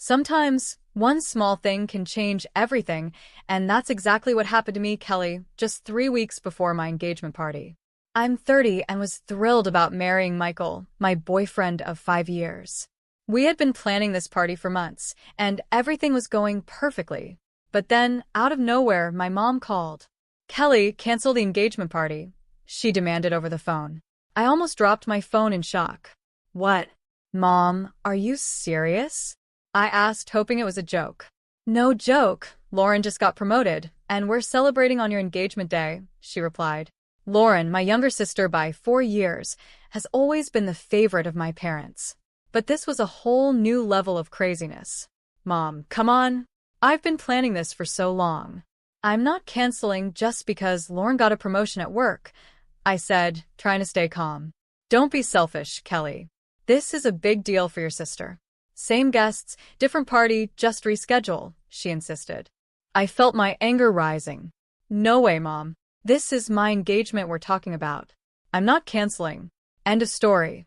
Sometimes, one small thing can change everything, and that's exactly what happened to me, Kelly, just 3 weeks before my engagement party. I'm 30 and was thrilled about marrying Michael, my boyfriend of 5 years. We had been planning this party for months, and everything was going perfectly. But then, out of nowhere, my mom called. "Kelly, cancel the engagement party," she demanded over the phone. I almost dropped my phone in shock. "What? Mom, are you serious?" I asked, hoping it was a joke. "No joke. Lauren just got promoted, and we're celebrating on your engagement day," she replied. Lauren, my younger sister by 4 years, has always been the favorite of my parents. But this was a whole new level of craziness. "Mom, come on. I've been planning this for so long. I'm not canceling just because Lauren got a promotion at work," I said, trying to stay calm. "Don't be selfish, Kelly. This is a big deal for your sister. Same guests, different party, just reschedule," she insisted. I felt my anger rising. "No way, Mom. This is my engagement we're talking about. I'm not canceling. End of story,"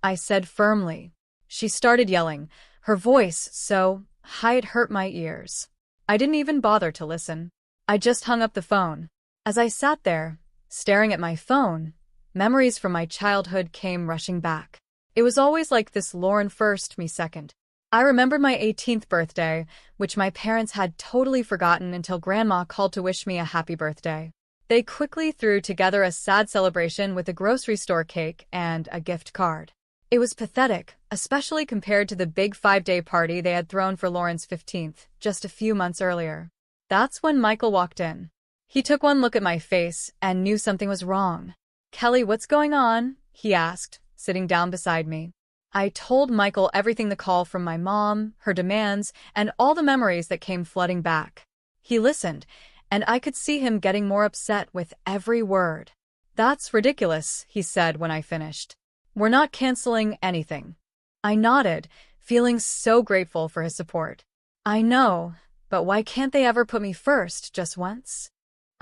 I said firmly. She started yelling, her voice so high it hurt my ears. I didn't even bother to listen. I just hung up the phone. As I sat there, staring at my phone, memories from my childhood came rushing back. It was always like this: Lauren first, me second. I remembered my 18th birthday, which my parents had totally forgotten until Grandma called to wish me a happy birthday. They quickly threw together a sad celebration with a grocery store cake and a gift card. It was pathetic, especially compared to the big 5-day party they had thrown for Lauren's 15th, just a few months earlier. That's when Michael walked in. He took one look at my face and knew something was wrong. "Kelly, what's going on?" he asked, sitting down beside me. I told Michael everything: the call from my mom, her demands, and all the memories that came flooding back. He listened, and I could see him getting more upset with every word. "That's ridiculous," he said when I finished. "We're not canceling anything." I nodded, feeling so grateful for his support. "I know, but why can't they ever put me first just once?"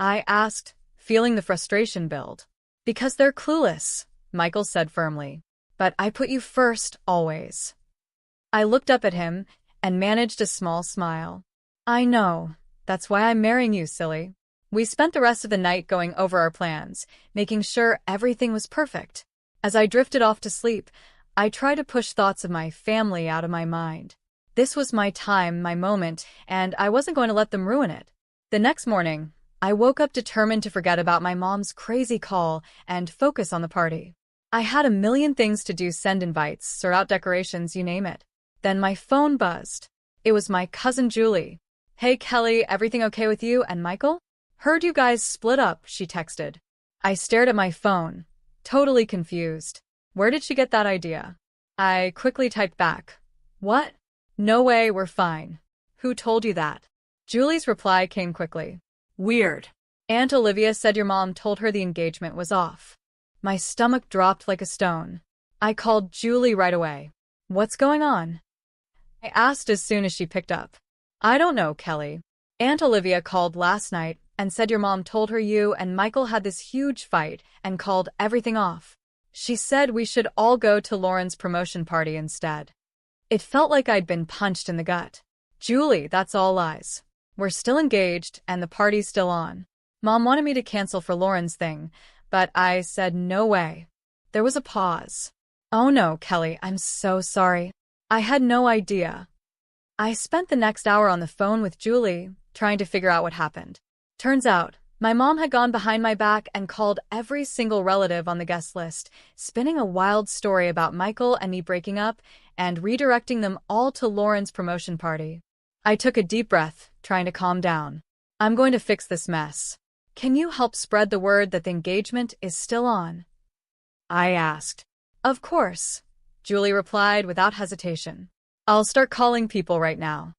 I asked, feeling the frustration build. "Because they're clueless," Michael said firmly. "But I put you first, always." I looked up at him and managed a small smile. "I know. That's why I'm marrying you, silly." We spent the rest of the night going over our plans, making sure everything was perfect. As I drifted off to sleep, I tried to push thoughts of my family out of my mind. This was my time, my moment, and I wasn't going to let them ruin it. The next morning, I woke up determined to forget about my mom's crazy call and focus on the party. I had a million things to do: send invites, sort out decorations, you name it. Then my phone buzzed. It was my cousin Julie. "Hey Kelly, everything okay with you and Michael? Heard you guys split up," she texted. I stared at my phone, totally confused. Where did she get that idea? I quickly typed back, "What? No way, we're fine." "Who told you that?" Julie's reply came quickly. "Weird. Aunt Olivia said your mom told her the engagement was off." My stomach dropped like a stone. I called Julie right away. "What's going on?" I asked as soon as she picked up. "I don't know, Kelly. Aunt Olivia called last night and said your mom told her you and Michael had this huge fight and called everything off. She said we should all go to Lauren's promotion party instead." It felt like I'd been punched in the gut. "Julie, that's all lies. We're still engaged and the party's still on. Mom wanted me to cancel for Lauren's thing, but I said no way." There was a pause. "Oh no, Kelly, I'm so sorry. I had no idea." I spent the next hour on the phone with Julie, trying to figure out what happened. Turns out, my mom had gone behind my back and called every single relative on the guest list, spinning a wild story about Michael and me breaking up and redirecting them all to Lauren's promotion party. I took a deep breath, trying to calm down. "I'm going to fix this mess. Can you help spread the word that the engagement is still on?" I asked. "Of course," Julie replied without hesitation. "I'll start calling people right now."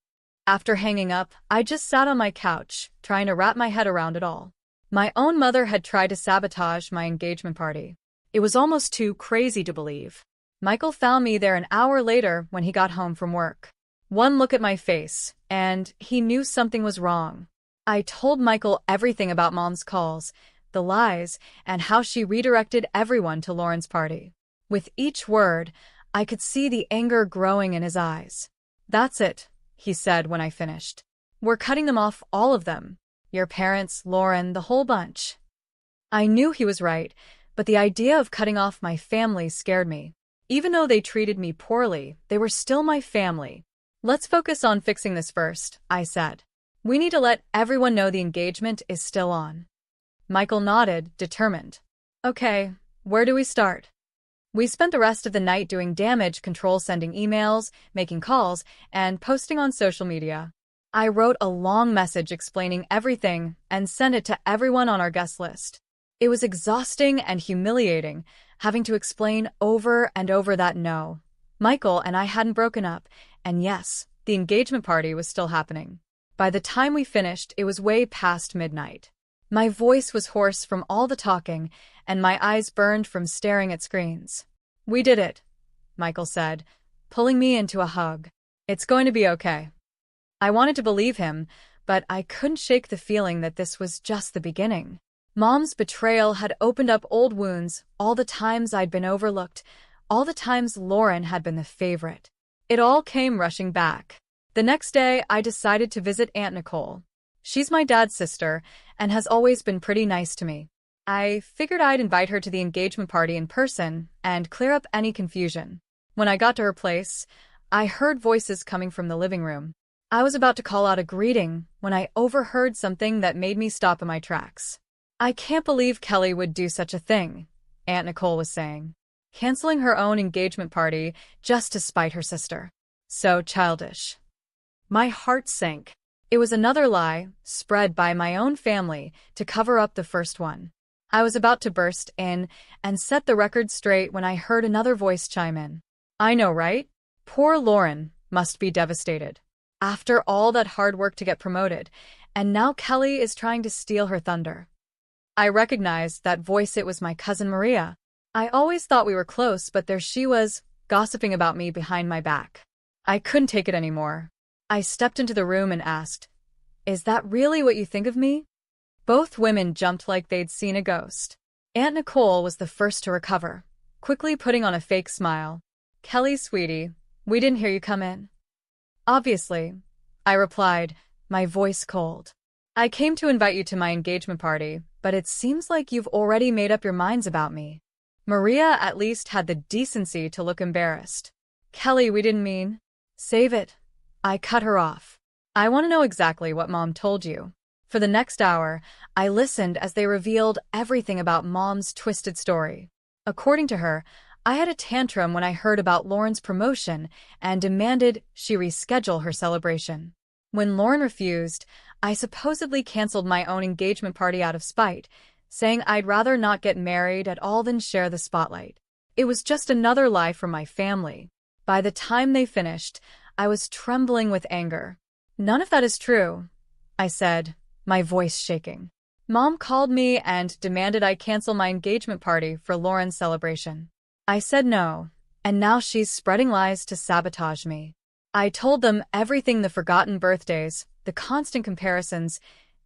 After hanging up, I just sat on my couch, trying to wrap my head around it all. My own mother had tried to sabotage my engagement party. It was almost too crazy to believe. Michael found me there an hour later when he got home from work. One look at my face, and he knew something was wrong. I told Michael everything about Mom's calls, the lies, and how she redirected everyone to Lauren's party. With each word, I could see the anger growing in his eyes. "That's it. he said when I finished. We're cutting them off, all of them. Your parents, Lauren, the whole bunch. I knew he was right, but the idea of cutting off my family scared me. Even though they treated me poorly, they were still my family. Let's focus on fixing this first, I said. We need to let everyone know the engagement is still on. Michael nodded, determined. Okay, where do we start? We spent the rest of the night doing damage control, sending emails, making calls, and posting on social media. I wrote a long message explaining everything and sent it to everyone on our guest list. It was exhausting and humiliating, having to explain over and over that no, Michael and I hadn't broken up, and yes, the engagement party was still happening. By the time we finished, it was way past midnight. My voice was hoarse from all the talking, and my eyes burned from staring at screens. We did it, Michael said, pulling me into a hug. It's going to be okay. I wanted to believe him, but I couldn't shake the feeling that this was just the beginning. Mom's betrayal had opened up old wounds, all the times I'd been overlooked, all the times Lauren had been the favorite. It all came rushing back. The next day, I decided to visit Aunt Nicole. She's my dad's sister and has always been pretty nice to me. I figured I'd invite her to the engagement party in person and clear up any confusion. When I got to her place, I heard voices coming from the living room. I was about to call out a greeting when I overheard something that made me stop in my tracks. I can't believe Kelly would do such a thing, Aunt Nicole was saying. Canceling her own engagement party just to spite her sister. So childish. My heart sank. It was another lie, spread by my own family to cover up the first one. I was about to burst in and set the record straight when I heard another voice chime in. I know, right? Poor Lauren must be devastated. After all that hard work to get promoted, and now Kelly is trying to steal her thunder. I recognized that voice. It was my cousin Maria. I always thought we were close, but there she was, gossiping about me behind my back. I couldn't take it anymore. I stepped into the room and asked, "Is that really what you think of me?" Both women jumped like they'd seen a ghost. Aunt Nicole was the first to recover, quickly putting on a fake smile. "Kelly, sweetie, we didn't hear you come in." "Obviously," I replied, my voice cold. "I came to invite you to my engagement party, but it seems like you've already made up your minds about me." Maria at least had the decency to look embarrassed. "Kelly, we didn't mean." "Save it." I cut her off. "I want to know exactly what Mom told you." For the next hour, I listened as they revealed everything about Mom's twisted story. According to her, I had a tantrum when I heard about Lauren's promotion and demanded she reschedule her celebration. When Lauren refused, I supposedly canceled my own engagement party out of spite, saying I'd rather not get married at all than share the spotlight. It was just another lie from my family. By the time they finished, I was trembling with anger. "None of that is true," I said, my voice shaking. "Mom called me and demanded I cancel my engagement party for Lauren's celebration. I said no, and now she's spreading lies to sabotage me." I told them everything: the forgotten birthdays, the constant comparisons,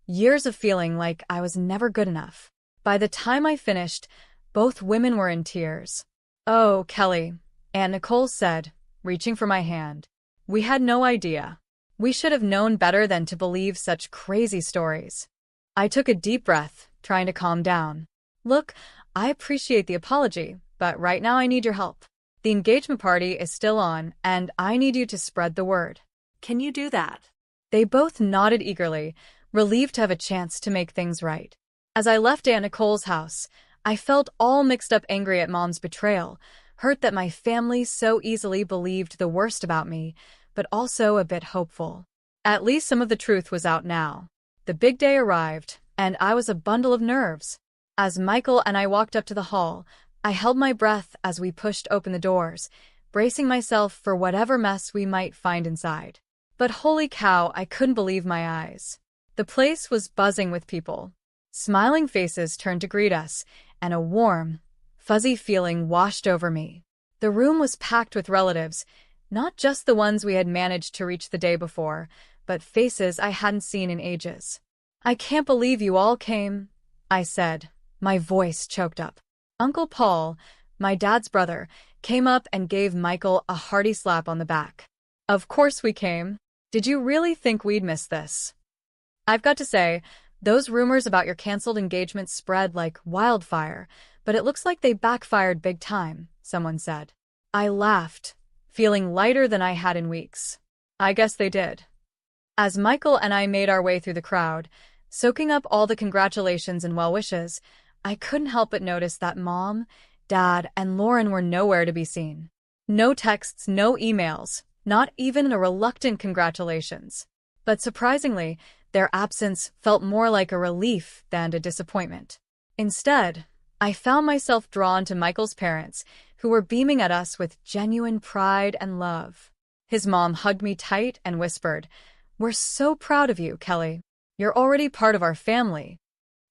years of feeling like I was never good enough. By the time I finished, both women were in tears. "Oh, Kelly," Aunt Nicole said, reaching for my hand. "We had no idea. We should have known better than to believe such crazy stories." I took a deep breath, trying to calm down. "Look, I appreciate the apology, but right now I need your help. The engagement party is still on, and I need you to spread the word. Can you do that?" They both nodded eagerly, relieved to have a chance to make things right. As I left Aunt Nicole's house, I felt all mixed up, angry at Mom's betrayal, hurt that my family so easily believed the worst about me, but also a bit hopeful. At least some of the truth was out now. The big day arrived, and I was a bundle of nerves. As Michael and I walked up to the hall, I held my breath as we pushed open the doors, bracing myself for whatever mess we might find inside. But holy cow, I couldn't believe my eyes. The place was buzzing with people. Smiling faces turned to greet us, and a warm, fuzzy feeling washed over me. The room was packed with relatives, not just the ones we had managed to reach the day before, but faces I hadn't seen in ages. "I can't believe you all came," I said, my voice choked up. Uncle Paul, my dad's brother, came up and gave Michael a hearty slap on the back. "Of course we came. Did you really think we'd miss this? I've got to say, those rumors about your canceled engagement spread like wildfire, but it looks like they backfired big time, someone said. I laughed, feeling lighter than I had in weeks. I guess they did. As Michael and I made our way through the crowd, soaking up all the congratulations and well wishes, I couldn't help but notice that Mom, Dad, and Lauren were nowhere to be seen. No texts, no emails, not even a reluctant congratulations. But surprisingly, their absence felt more like a relief than a disappointment. Instead, I found myself drawn to Michael's parents, who were beaming at us with genuine pride and love. His mom hugged me tight and whispered, "We're so proud of you, Kelly. You're already part of our family."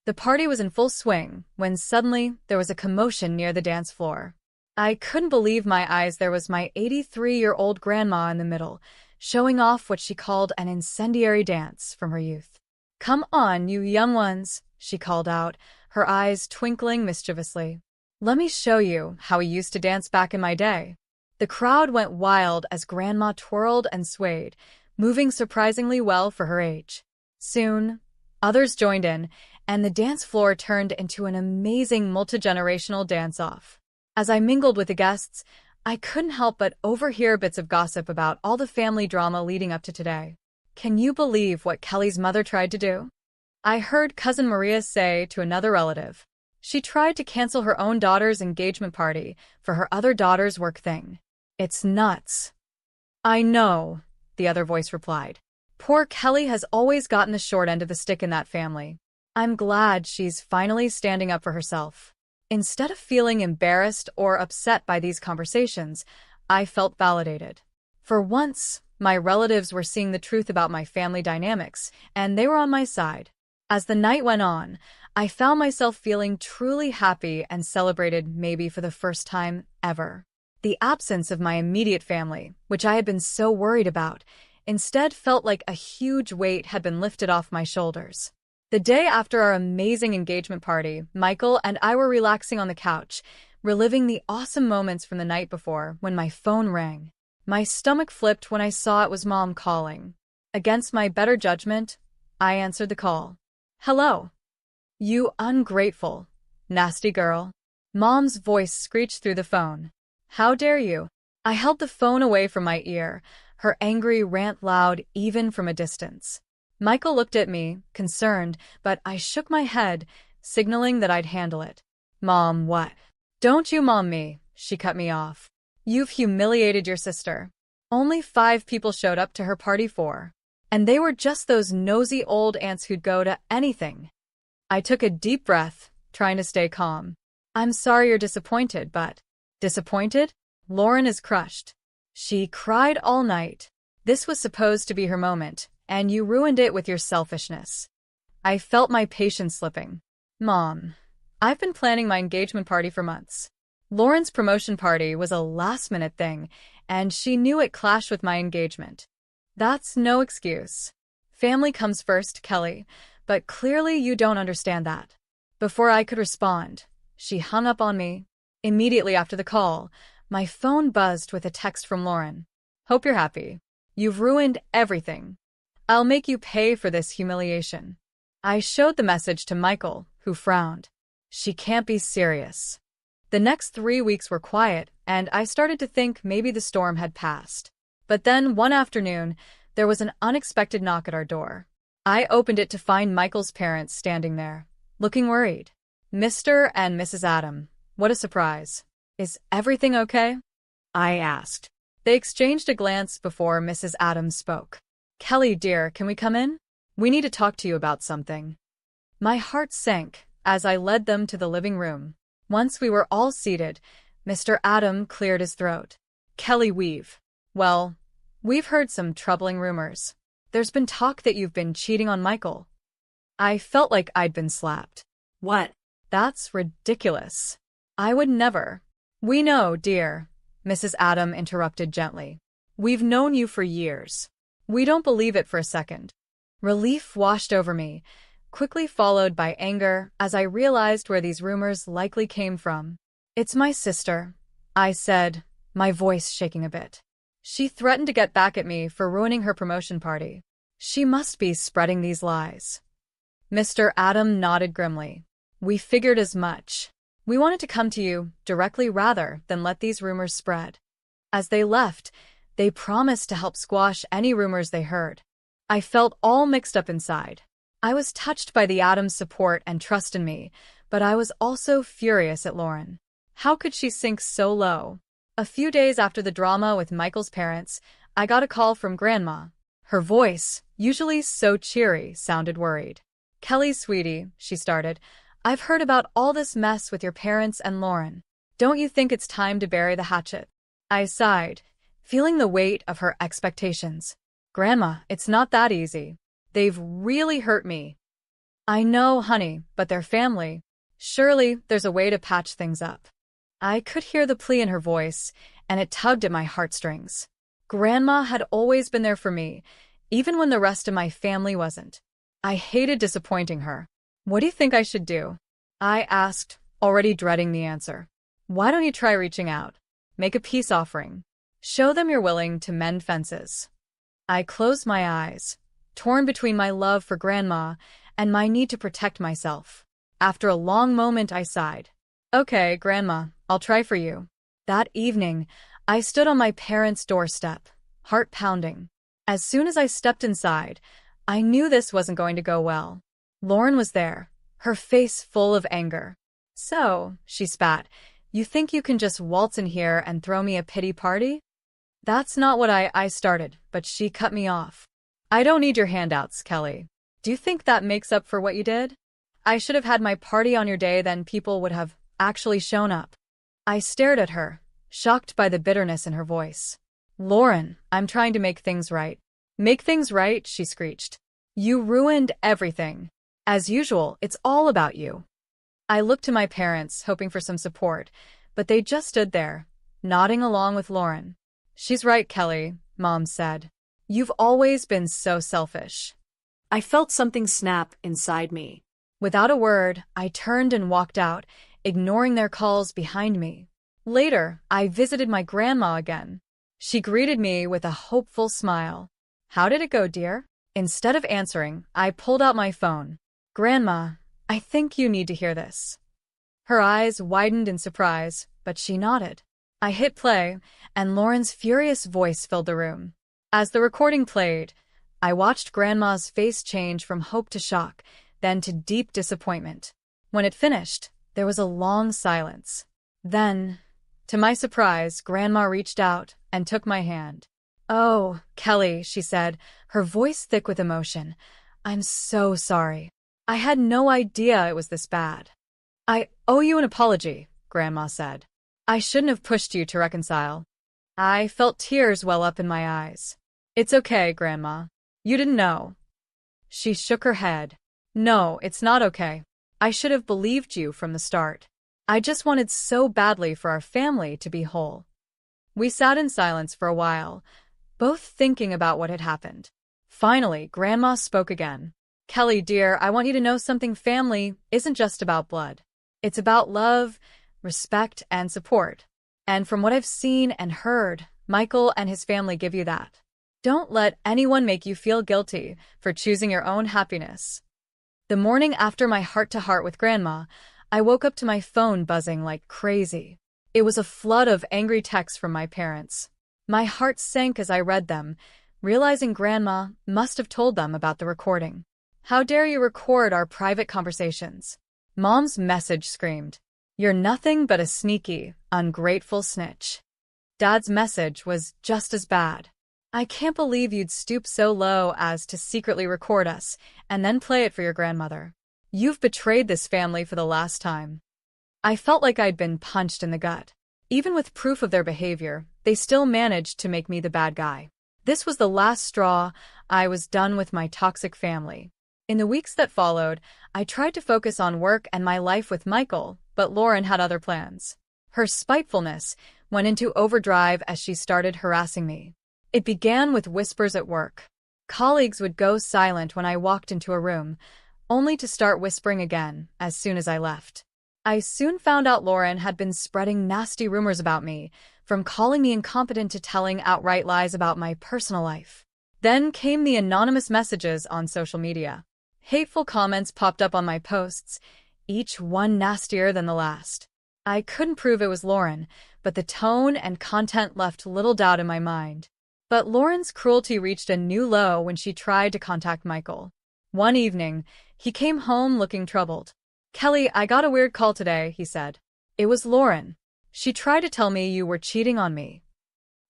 The party was in full swing when suddenly there was a commotion near the dance floor. I couldn't believe my eyes. There was my 83-year-old grandma in the middle, showing off what she called an incendiary dance from her youth. "Come on, you young ones," she called out, her eyes twinkling mischievously. "Let me show you how we used to dance back in my day." The crowd went wild as Grandma twirled and swayed, moving surprisingly well for her age. Soon, others joined in, and the dance floor turned into an amazing multi-generational dance-off. As I mingled with the guests, I couldn't help but overhear bits of gossip about all the family drama leading up to today. "Can you believe what Kelly's mother tried to do?" I heard Cousin Maria say to another relative. "She tried to cancel her own daughter's engagement party for her other daughter's work thing. It's nuts." "I know," the other voice replied. "Poor Kelly has always gotten the short end of the stick in that family. I'm glad she's finally standing up for herself." Instead of feeling embarrassed or upset by these conversations, I felt validated. For once, my relatives were seeing the truth about my family dynamics, and they were on my side. As the night went on, I found myself feeling truly happy and celebrated, maybe for the first time ever. The absence of my immediate family, which I had been so worried about, instead felt like a huge weight had been lifted off my shoulders. The day after our amazing engagement party, Michael and I were relaxing on the couch, reliving the awesome moments from the night before when my phone rang. My stomach flipped when I saw it was Mom calling. Against my better judgment, I answered the call. "Hello. You ungrateful, nasty girl." Mom's voice screeched through the phone. "How dare you?" I held the phone away from my ear, her angry rant loud even from a distance. Michael looked at me, concerned, but I shook my head, signaling that I'd handle it. "Mom, what?" "Don't you mom me," she cut me off. "You've humiliated your sister. Only 5 people showed up to her party and they were just those nosy old aunts who'd go to anything." I took a deep breath, trying to stay calm. "I'm sorry you're disappointed, but..." "Disappointed?" "Lauren is crushed. She cried all night. This was supposed to be her moment, and you ruined it with your selfishness." I felt my patience slipping. "Mom, I've been planning my engagement party for months. Lauren's promotion party was a last-minute thing, and she knew it clashed with my engagement. That's no excuse. Family comes first, Kelly, but clearly you don't understand that." Before I could respond, she hung up on me. Immediately after the call, my phone buzzed with a text from Lauren. "Hope you're happy. You've ruined everything. I'll make you pay for this humiliation." I showed the message to Michael, who frowned. She can't be serious. The next 3 weeks were quiet, and I started to think maybe the storm had passed. But then, one afternoon, there was an unexpected knock at our door. I opened it to find Michael's parents standing there, looking worried. "Mr. and Mrs. Adam, what a surprise. Is everything okay?" I asked. They exchanged a glance before Mrs. Adams spoke. "Kelly, dear, can we come in? We need to talk to you about something." My heart sank as I led them to the living room. Once we were all seated, Mr. Adam cleared his throat. "Kelly, we've heard some troubling rumors. There's been talk that you've been cheating on Michael." I felt like I'd been slapped. "What?" "That's ridiculous. I would never." "We know, dear," Mrs. Adam interrupted gently. "We've known you for years. We don't believe it for a second." Relief washed over me, quickly followed by anger as I realized where these rumors likely came from. "It's my sister," I said, my voice shaking a bit. She threatened to get back at me for ruining her promotion party. She must be spreading these lies. Mr. Adam nodded grimly. We figured as much. We wanted to come to you directly rather than let these rumors spread. As they left, they promised to help squash any rumors they heard. I felt all mixed up inside. I was touched by the Adams' support and trust in me, but I was also furious at Lauren. How could she sink so low? A few days after the drama with Michael's parents, I got a call from Grandma. Her voice, usually so cheery, sounded worried. Kelly, sweetie, she started, I've heard about all this mess with your parents and Lauren. Don't you think it's time to bury the hatchet? I sighed, feeling the weight of her expectations. Grandma, it's not that easy. They've really hurt me. I know, honey, but they're family. Surely there's a way to patch things up. I could hear the plea in her voice, and it tugged at my heartstrings. Grandma had always been there for me, even when the rest of my family wasn't. I hated disappointing her. What do you think I should do? I asked, already dreading the answer. Why don't you try reaching out? Make a peace offering. Show them you're willing to mend fences. I closed my eyes, torn between my love for Grandma and my need to protect myself. After a long moment, I sighed. Okay, Grandma, I'll try for you. That evening, I stood on my parents' doorstep, heart pounding. As soon as I stepped inside, I knew this wasn't going to go well. Lauren was there, her face full of anger. So, she spat, you think you can just waltz in here and throw me a pity party? That's not what I started, but she cut me off. I don't need your handouts, Kelly. Do you think that makes up for what you did? I should have had my party on your day, then people would have actually shown up. I stared at her, shocked by the bitterness in her voice. Lauren, I'm trying to make things right. Make things right, she screeched. You ruined everything. As usual, it's all about you. I looked to my parents, hoping for some support, but they just stood there, nodding along with Lauren. She's right, Kelly, Mom said. You've always been so selfish. I felt something snap inside me. Without a word, I turned and walked out, ignoring their calls behind me. Later, I visited my grandma again. She greeted me with a hopeful smile. How did it go, dear? Instead of answering, I pulled out my phone. Grandma, I think you need to hear this. Her eyes widened in surprise, but she nodded. I hit play, and Lauren's furious voice filled the room. As the recording played, I watched Grandma's face change from hope to shock, then to deep disappointment. When it finished, there was a long silence. Then, to my surprise, Grandma reached out and took my hand. Oh, Kelly, she said, her voice thick with emotion. I'm so sorry. I had no idea it was this bad. I owe you an apology, Grandma said. I shouldn't have pushed you to reconcile. I felt tears well up in my eyes. It's okay, Grandma. You didn't know. She shook her head. No, it's not okay. I should have believed you from the start. I just wanted so badly for our family to be whole. We sat in silence for a while, both thinking about what had happened. Finally, Grandma spoke again. Kelly, dear, I want you to know something. Family isn't just about blood. It's about love, respect, and support. And from what I've seen and heard, Michael and his family give you that. Don't let anyone make you feel guilty for choosing your own happiness. The morning after my heart-to-heart with Grandma, I woke up to my phone buzzing like crazy. It was a flood of angry texts from my parents. My heart sank as I read them, realizing Grandma must have told them about the recording. How dare you record our private conversations? Mom's message screamed. You're nothing but a sneaky, ungrateful snitch. Dad's message was just as bad. I can't believe you'd stoop so low as to secretly record us and then play it for your grandmother. You've betrayed this family for the last time. I felt like I'd been punched in the gut. Even with proof of their behavior, they still managed to make me the bad guy. This was the last straw. I was done with my toxic family. In the weeks that followed, I tried to focus on work and my life with Michael, but Lauren had other plans. Her spitefulness went into overdrive as she started harassing me. It began with whispers at work. Colleagues would go silent when I walked into a room, only to start whispering again as soon as I left. I soon found out Lauren had been spreading nasty rumors about me, from calling me incompetent to telling outright lies about my personal life. Then came the anonymous messages on social media. Hateful comments popped up on my posts, each one nastier than the last. I couldn't prove it was Lauren, but the tone and content left little doubt in my mind. But Lauren's cruelty reached a new low when she tried to contact Michael. One evening, he came home looking troubled. "Kelly, I got a weird call today," he said. "It was Lauren. She tried to tell me you were cheating on me."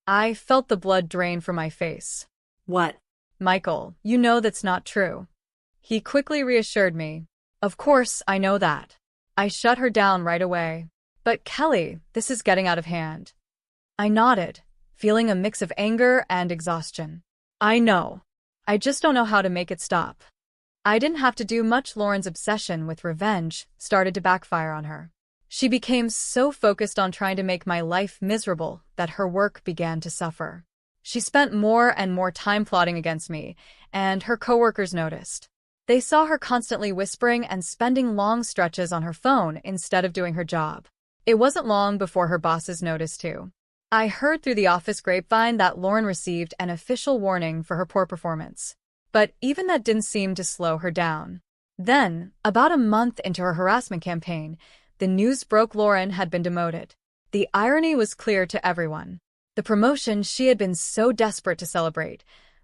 I felt the blood drain from my face. What? "Michael, you know that's not true." He quickly reassured me. "Of course, I know that." I shut her down right away. "But Kelly, this is getting out of hand." I nodded, feeling a mix of anger and exhaustion. "I know. I just don't know how to make it stop." I didn't have to do much. Lauren's obsession with revenge started to backfire on her. She became so focused on trying to make my life miserable that her work began to suffer. She spent more and more time plotting against me, and her coworkers noticed. They saw her constantly whispering and spending long stretches on her phone instead of doing her job. It wasn't long before her bosses noticed too. I heard through the office grapevine that Lauren received an official warning for her poor performance. But even that didn't seem to slow her down. Then, about a month into her harassment campaign, the news broke Lauren had been demoted. The irony was clear to everyone. The promotion she had been so desperate to celebrate,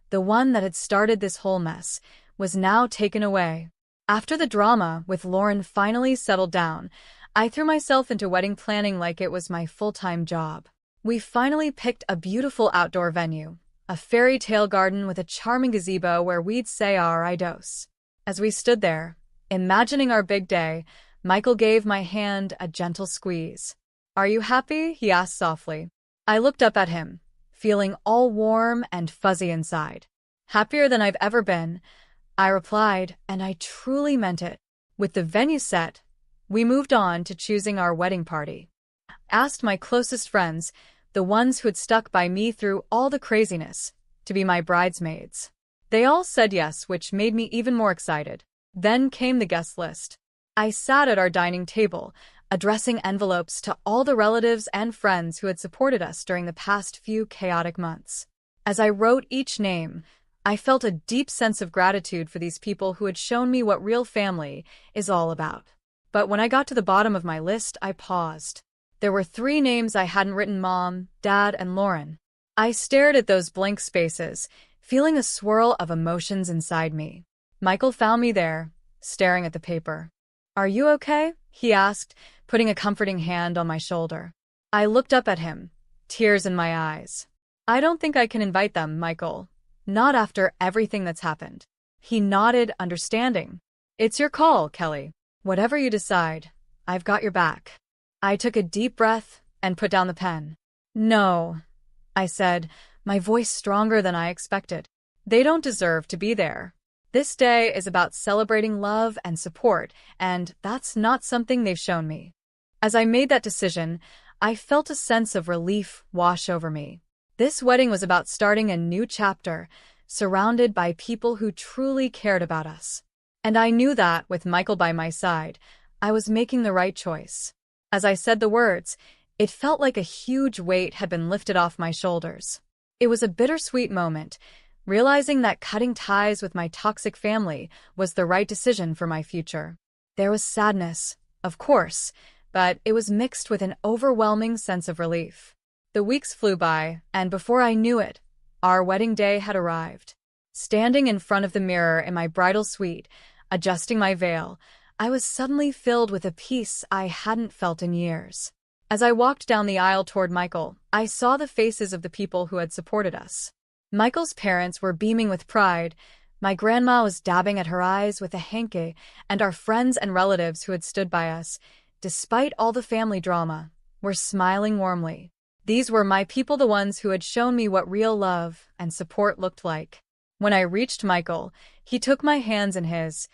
the one that had started this whole mess, was now taken away. After the drama with Lauren finally settled down, I threw myself into wedding planning like it was my full-time job. We finally picked a beautiful outdoor venue, a fairy tale garden with a charming gazebo where we'd say our I dos. As we stood there, imagining our big day, Michael gave my hand a gentle squeeze. "Are you happy?" he asked softly. I looked up at him, feeling all warm and fuzzy inside. "Happier than I've ever been," I replied, and I truly meant it. With the venue set, we moved on to choosing our wedding party. I asked my closest friends, the ones who had stuck by me through all the craziness, to be my bridesmaids. They all said yes, which made me even more excited. Then came the guest list. I sat at our dining table, addressing envelopes to all the relatives and friends who had supported us during the past few chaotic months. As I wrote each name, I felt a deep sense of gratitude for these people who had shown me what real family is all about. But when I got to the bottom of my list, I paused. There were 3 names I hadn't written: Mom, Dad, and Lauren. I stared at those blank spaces, feeling a swirl of emotions inside me. Michael found me there, staring at the paper. "Are you okay?" he asked, putting a comforting hand on my shoulder. I looked up at him, tears in my eyes. "I don't think I can invite them, Michael. Not after everything that's happened." He nodded, understanding. "It's your call, Kelly. Whatever you decide, I've got your back." I took a deep breath and put down the pen. "No," I said, my voice stronger than I expected. "They don't deserve to be there. This day is about celebrating love and support, and that's not something they've shown me." As I made that decision, I felt a sense of relief wash over me. This wedding was about starting a new chapter, surrounded by people who truly cared about us. And I knew that, with Michael by my side, I was making the right choice. As I said the words, it felt like a huge weight had been lifted off my shoulders. It was a bittersweet moment, realizing that cutting ties with my toxic family was the right decision for my future. There was sadness, of course, but it was mixed with an overwhelming sense of relief. The weeks flew by, and before I knew it, our wedding day had arrived. Standing in front of the mirror in my bridal suite, adjusting my veil, I was suddenly filled with a peace I hadn't felt in years. As I walked down the aisle toward Michael, I saw the faces of the people who had supported us. Michael's parents were beaming with pride, my grandma was dabbing at her eyes with a hanky, and our friends and relatives who had stood by us, despite all the family drama, were smiling warmly. These were my people, the ones who had shown me what real love and support looked like. When I reached Michael, he took my hands in his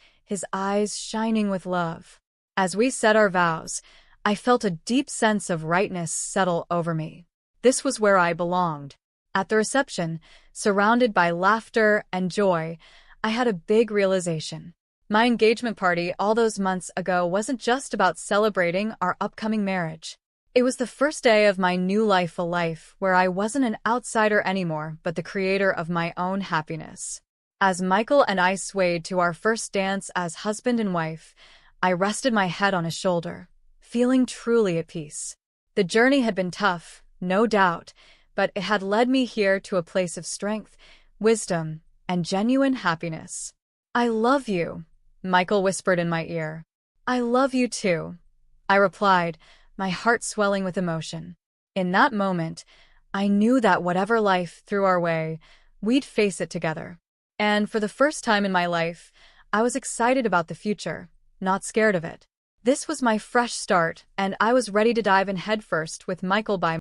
eyes shining with love. As we said our vows, I felt a deep sense of rightness settle over me. This was where I belonged. At the reception, surrounded by laughter and joy, I had a big realization. My engagement party all those months ago wasn't just about celebrating our upcoming marriage. It was the first day of my new life, a life where I wasn't an outsider anymore, but the creator of my own happiness. As Michael and I swayed to our first dance as husband and wife, I rested my head on his shoulder, feeling truly at peace. The journey had been tough, no doubt, but it had led me here to a place of strength, wisdom, and genuine happiness. "I love you," Michael whispered in my ear. "I love you too," I replied, my heart swelling with emotion. In that moment, I knew that whatever life threw our way, we'd face it together. And for the first time in my life, I was excited about the future, not scared of it. This was my fresh start, and I was ready to dive in headfirst with Michael by